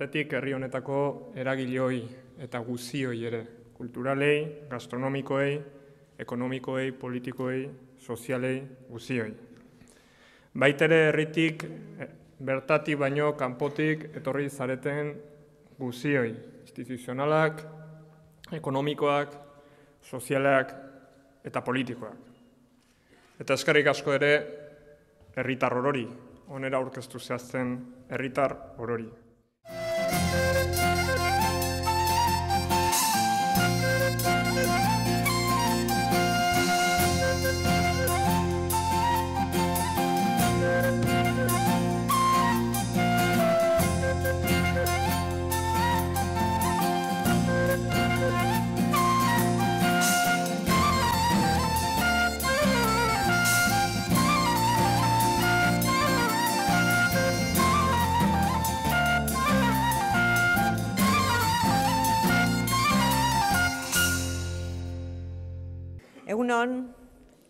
batetik herri honetako eragileoi eta guzioi ere, kulturalei, gastronomikoei, ekonomikoei, politikoei, sozialei, guzioi. Baitere herritik bertatik baino kanpotik etorri zareten guzioi, instituzionalak, ekonomikoak, sozialak eta politikoak. Eta eskerrik asko ere herritar orori, onera aurkeztu zehazten herritar orori. Egunon,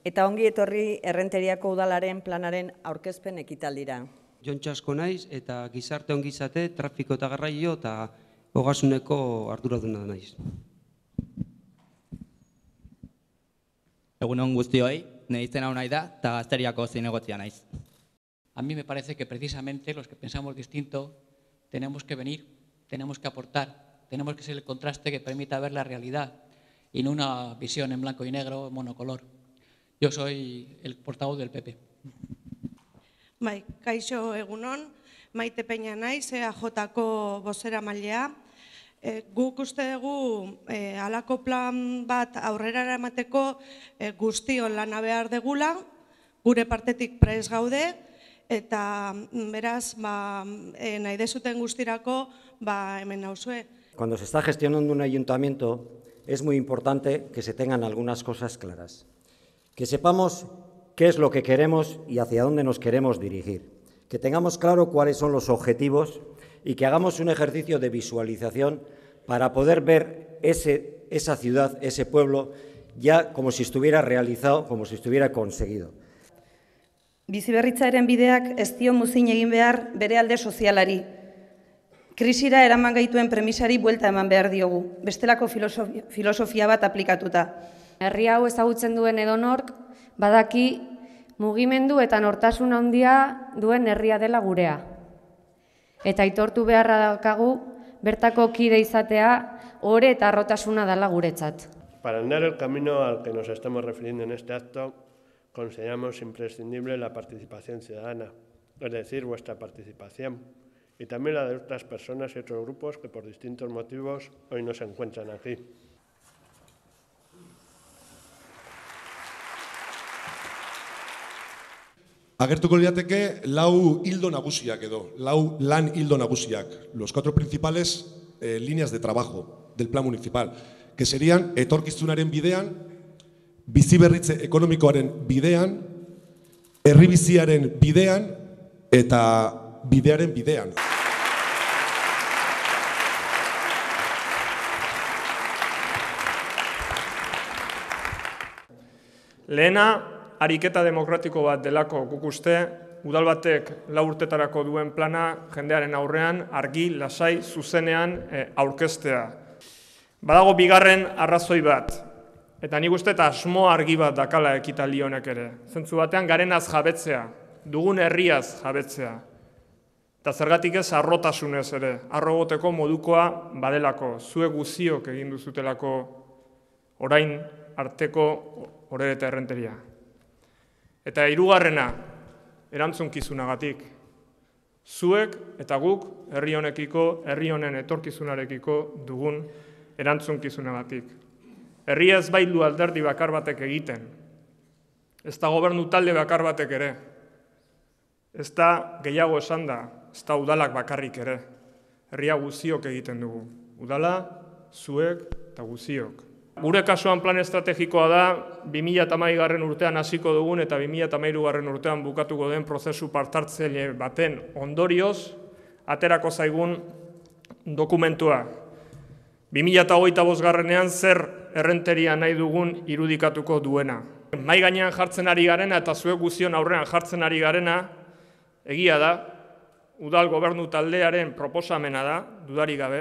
eta ongi etorri Errenteriako Udalaren planaren aurkezpen ekitaldira. Jon Txasko naiz eta gizarte ongizate, trafiko eta garraio eta ogasuneko arduraduna naiz. Egunon guztioi, nire izena nahi da eta Gazteriako zinegotzia naiz. A mí me parece que precisamente los que pensamos distinto tenemos que venir, tenemos que aportar, tenemos que ser el contraste que permita ver la realidad y no una visión en blanco y negro, en monocolor. Yo soy el portavoz del PP. Bai, kaixo egunon, Maite Peña naiz, EAJko bozeramailea. Guk uste dugu halako plan bat aurrera eramateko guztion lana behar degula, gure partetik prest gaude, eta beraz, nahi dezuten guztirako, hemen nauzue. Cuando se está gestionando un ayuntamiento, es muy importante que se tengan algunas cosas claras, que sepamos qué es lo que queremos y hacia dónde nos queremos dirigir, que tengamos claro cuáles son los objetivos y que hagamos un ejercicio de visualización para poder ver esa ciudad, ese pueblo, ya como si estuviera realizado, como si estuviera conseguido. Biziberritzaren bideak ez dio muzin egin behar bere alde sozialari. Krisira eraman gaituen premisari buelta eman behar diogu, bestelako filosofia bat aplikatuta. Herri hau ezagutzen duen edonork, badaki mugimendu eta nortasun handia duen herria dela gurea. Eta aitortu beharra daukagu, bertako kide izatea, ore eta harrotasuna dela guretzat. Para andar el camino al que nos estamos refiriendo en este acto, consideramos imprescindible la participación ciudadana, es decir, vuestra participación, y también la de otras personas y otros grupos que por distintos motivos hoy no se encuentran aquí. Agertuko lirateke lau ildo nagusiak edo, lau lan ildo nagusiak, los cuatro principales líneas de trabajo del plan municipal, que serían etorkizunaren bidean, biziberritze ekonomikoaren bidean, herri biziaren bidean eta bidearen bidean. Lehena, ariketa demokratiko bat delako guk uste, udal batek 4 urtetarako duen plana jendearen aurrean argi, lasai, zuzenean aurkeztea. Badago bigarren arrazoi bat, eta nik uste eta asmo argi bat dakala ekitaldi honek ere. Zentzu batean garenaz jabetzea, dugun herriaz jabetzea. Eta zergatik ez harrotasunez ere, harrogoteko modukoa badelako, zuek guziok egin duzutelako orain arteko Orere eta Errenteria. Eta hirugarrena, erantzunkizunagatik. Zuek eta guk herri honekiko, herri honen etorkizunarekiko dugun erantzunkizunagatik. Herria ez baitu alderdi bakar batek egiten. Ez da gobernu talde bakar batek ere. Ez da gehiago esan da, ez da udalak bakarrik ere. Herria guziok egiten dugu. Udala, zuek eta guziok. Gure kasuan plan estrategikoa da 2008 urtean hasiko dugun eta 2013 urtean bukatuko den prozesu partartzaile baten ondorioz aterako zaigun dokumentua. 2025 zer errenteria nahi dugun irudikatuko duena. Mahai gainean jartzen ari garena eta zuek guzion aurrean jartzen ari garena egia da udal gobernu taldearen proposamena da, dudarik gabe,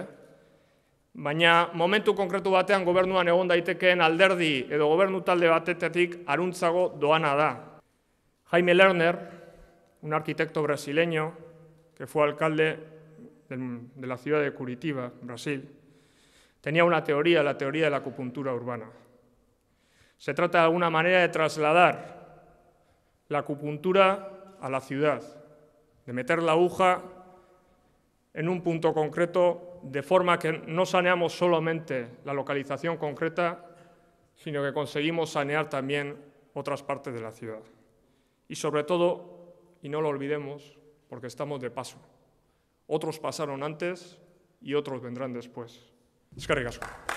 baina momentu konkretu batean gobernuan egon daitekeen alderdi edo gobernu talde batetik aruntzago doana da. Jaime Lerner, un arquitecto brasileño que fue alcalde de la ciudad de Curitiba, Brasil, tenía una teoría, la teoría de la acupuntura urbana. Se trata de alguna manera de trasladar la acupuntura a la ciudad, de meter la aguja en un punto concreto, de forma que no saneamos solamente la localización concreta, sino que conseguimos sanear también otras partes de la ciudad. Y sobre todo, y no lo olvidemos, porque estamos de paso. Otros pasaron antes y otros vendrán después. Eskerrik asko.